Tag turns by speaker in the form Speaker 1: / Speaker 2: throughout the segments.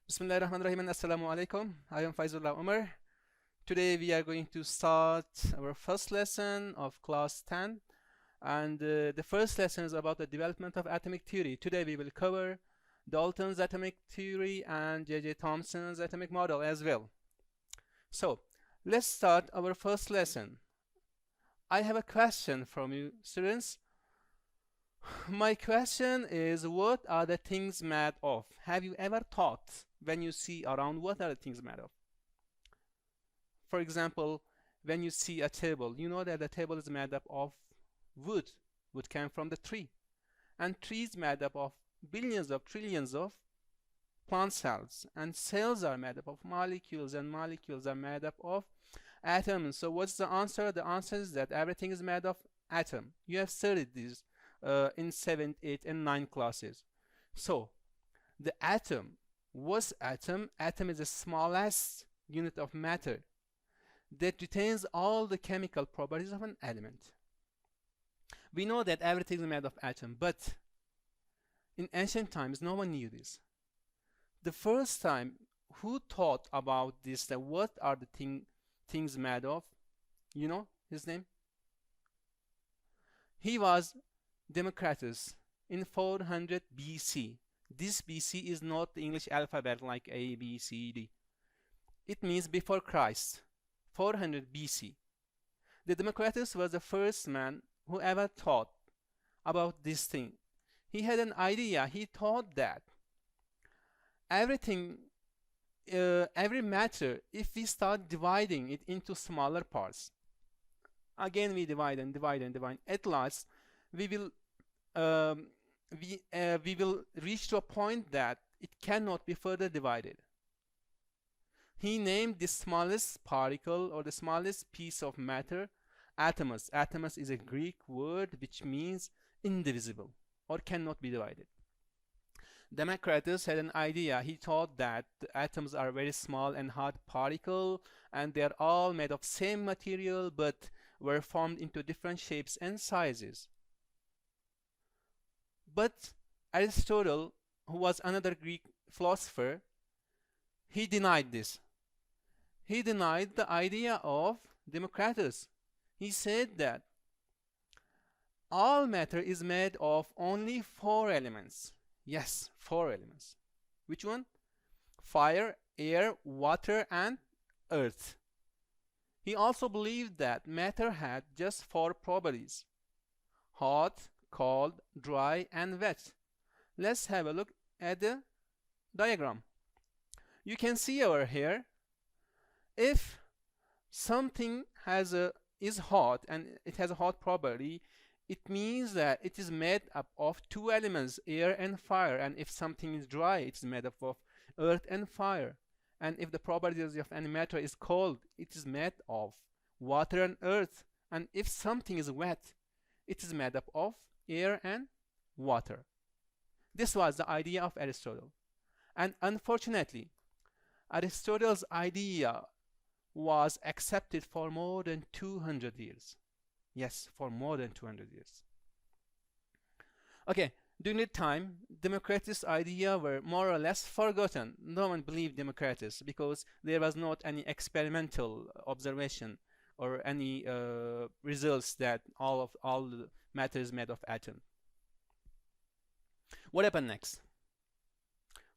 Speaker 1: Bismillahirrahmanirrahim and Assalamu alaikum. I am Faizullah Omar. Today we are going to start our first lesson of class 10, and the first lesson is about the development of atomic theory. Today we will cover Dalton's atomic theory and J.J. Thomson's atomic model as well. So let's start our first lesson. I have a question from you students. My question is, what are the things made of? Have you ever thought when you see around what are the things made of? For example, when you see a table, you know that the table is made up of wood. Wood came from the tree. And trees made up of billions of trillions of plant cells. And cells are made up of molecules, and molecules are made up of atoms. So what's the answer? The answer is that everything is made of atom. You have studied this in 7th, 8th, and 9th classes. So the atom, what's atom? Atom is the smallest unit of matter that retains all the chemical properties of an element. We know that everything is made of atom, but in ancient times no one knew this. The first time who thought about this, that what are the things made of, you know his name? He was Democritus in 400 BC. This BC is not the English alphabet like A, B, C, D. It means before Christ, 400 BC. The Democritus was the first man who ever thought about this thing. He had an idea. He thought that everything, every matter, if we start dividing it into smaller parts, again we divide and divide and divide, at last we will reach to a point that it cannot be further divided. He named the smallest particle or the smallest piece of matter atomos. Atomos is a Greek word which means indivisible or cannot be divided. Democritus had an idea. He thought that the atoms are very small and hard particle, and they are all made of same material but were formed into different shapes and sizes. But Aristotle, who was another Greek philosopher, he denied this. He denied the idea of Democritus. He said that all matter is made of only 4 elements. Yes, 4 elements. Which one? Fire, air, water, and earth. He also believed that matter had just 4 properties: hot, cold, dry, and wet. Let's have a look at the diagram. You can see over here, if something is hot and it has a hot property, it means that it is made up of 2 elements, air and fire. And if something is dry, it's made up of earth and fire. And if the properties of any matter is cold, it is made of water and earth. And if something is wet, it is made up of air and water. This was the idea of Aristotle. And unfortunately, Aristotle's idea was accepted for more than 200 years. Yes, for more than 200 years. Okay, during that time, Democritus' ideas were more or less forgotten. No one believed Democritus because there was not any experimental observation or any results that all the matter is made of atom. What happened next?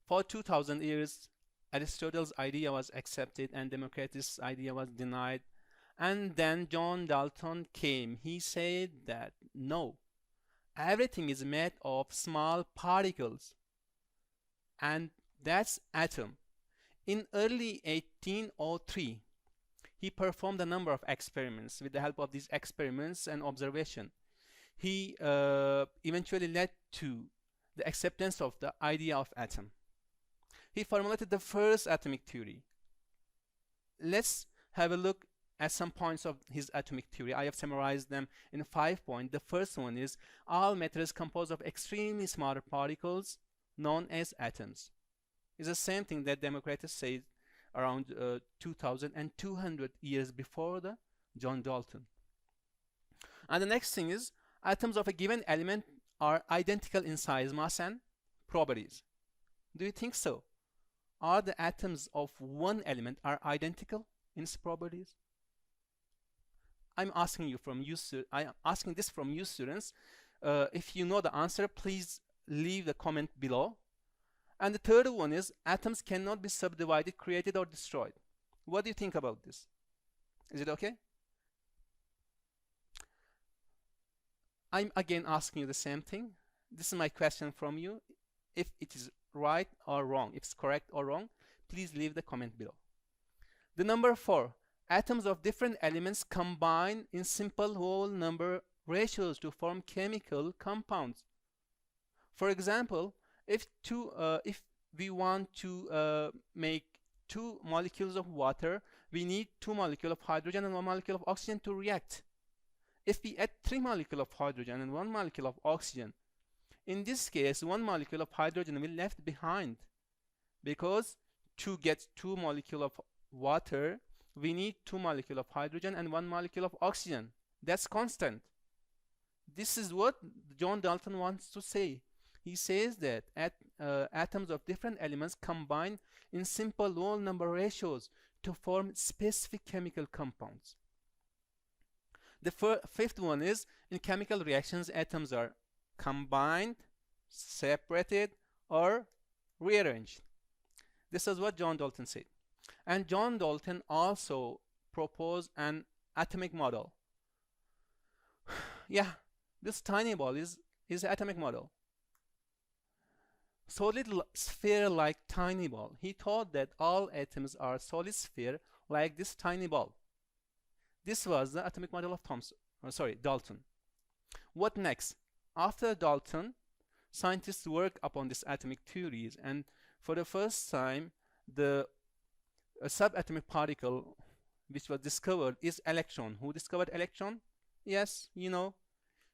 Speaker 1: For 2000 years, Aristotle's idea was accepted and Democritus' idea was denied. And then John Dalton came. He said that no, everything is made of small particles, and that's atom. In early 1803, he performed a number of experiments. With the help of these experiments and observation, he eventually led to the acceptance of the idea of atom. He formulated the first atomic theory. Let's have a look at some points of his atomic theory. I have summarized them in 5 points. The first one is all matter is composed of extremely small particles known as atoms. It's the same thing that Democritus said around 2200 years before the John Dalton. And the next thing is atoms of a given element are identical in size, mass, and properties. Do you think so? are the atoms of one element are identical in its properties? I'm asking this from you students. If you know the answer, please leave the comment below. And the third one is atoms cannot be subdivided, created, or destroyed. What do you think about this? Is it okay? I'm again asking you the same thing. This is my question from you. If it is right or wrong, if it's correct or wrong, please leave the comment below. The number 4, atoms of different elements combine in simple whole number ratios to form chemical compounds. For example, if we want to make 2 molecules of water, we need 2 molecules of hydrogen and 1 molecule of oxygen to react. If we add 3 molecules of hydrogen and 1 molecule of oxygen, in this case 1 molecule of hydrogen will be left behind, because to get 2 molecules of water we need 2 molecules of hydrogen and 1 molecule of oxygen. That's constant. This is what John Dalton wants to say. He says that atoms of different elements combine in simple whole number ratios to form specific chemical compounds. The fifth one is, in chemical reactions, atoms are combined, separated, or rearranged. This is what John Dalton said. And John Dalton also proposed an atomic model. Yeah, this tiny ball is atomic model. Solid sphere like tiny ball. He thought that all atoms are solid sphere like this tiny ball. This was the atomic model of Dalton. What next? After Dalton, scientists worked upon this atomic theories, and for the first time the subatomic particle which was discovered is electron. Who discovered electron? Yes, you know,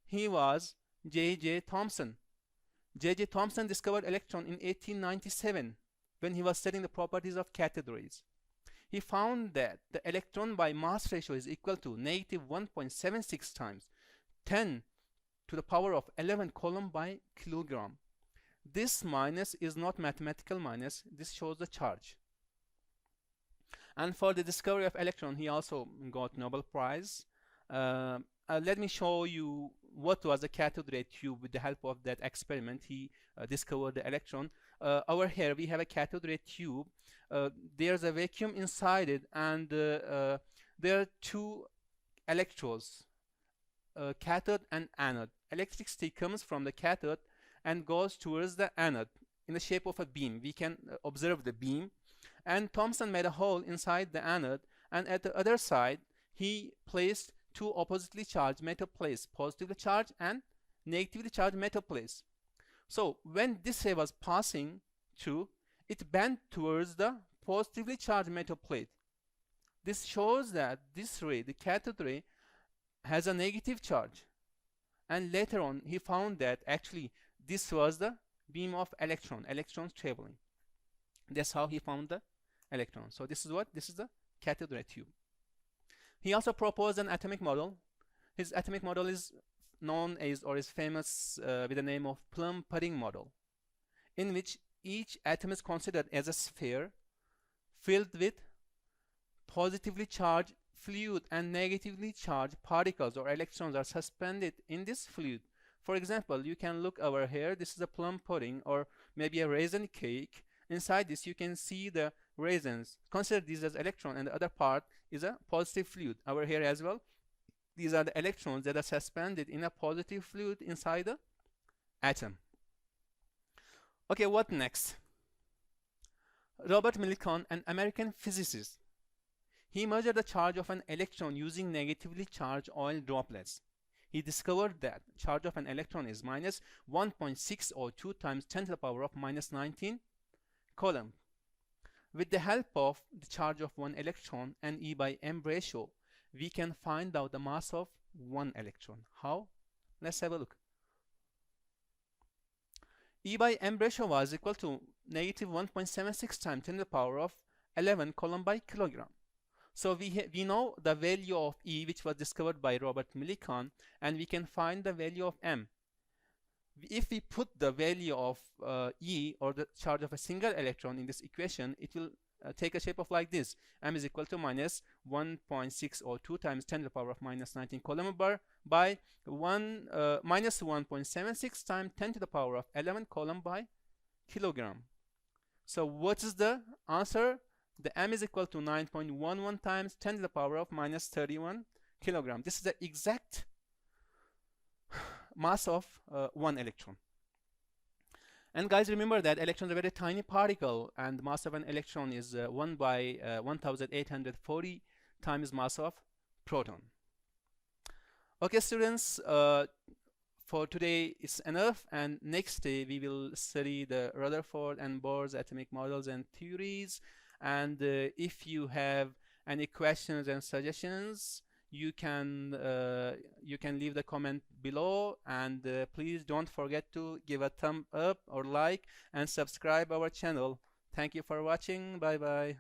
Speaker 1: he was J.J. Thomson. J.J. Thomson discovered electron in 1897 when he was studying the properties of cathode rays. He found that the electron by mass ratio is equal to negative 1.76 times 10 to the power of 11 coulomb by kilogram. This minus is not mathematical minus, this shows the charge. And for the discovery of electron, he also got Nobel Prize. Let me show you what was a cathode ray tube. With the help of that experiment, he discovered the electron. Over here we have a cathode ray tube. There's a vacuum inside it, and there are 2 electrodes, cathode and anode. Electricity comes from the cathode and goes towards the anode in the shape of a beam. We can observe the beam, and Thomson made a hole inside the anode, and at the other side he placed 2 oppositely charged metal plates, positively charged and negatively charged metal plates. So when this ray was passing through, it bent towards the positively charged metal plate. This shows that this ray, the cathode ray, has a negative charge. And later on he found that actually this was the beam of electrons traveling. That's how he found the electron. So this is the cathode ray tube. He also proposed an atomic model. His atomic model is known as, or is famous with the name of plum pudding model, in which each atom is considered as a sphere filled with positively charged fluid, and negatively charged particles or electrons are suspended in this fluid. For example, you can look over here. This is a plum pudding or maybe a raisin cake. Inside this you can see the raisins. Consider these as electron, and the other part is a positive fluid. Over here as well, these are the electrons that are suspended in a positive fluid inside the atom. Okay, what next? Robert Millikan, an American physicist, he measured the charge of an electron using negatively charged oil droplets. He discovered that charge of an electron is minus 1.602 times 10 to the power of minus 19 coulomb. With the help of the charge of one electron and E by M ratio, we can find out the mass of one electron. How? Let's have a look. E by M ratio was equal to negative 1.76 times 10 to the power of 11 coulomb by kilogram. So we know the value of E, which was discovered by Robert Millikan, and we can find the value of M. if we put the value of E, or the charge of a single electron, in this equation, it will take a shape of like this. M is equal to minus 1.602 times 10 to the power of minus 19 coulomb by minus 1.76 times 10 to the power of 11 coulomb by kilogram. So what is the answer? The M is equal to 9.11 times 10 to the power of minus 31 kilogram. This is the exact mass of one electron. And guys, remember that electrons are a very tiny particle, and mass of an electron is 1 by 1840 times mass of proton. Okay, students, for today it's enough, and next day we will study the Rutherford and Bohr's atomic models and theories. And if you have any questions and suggestions, you can leave the comment below, and please don't forget to give a thumb up or like and subscribe our channel. Thank you for watching. Bye bye.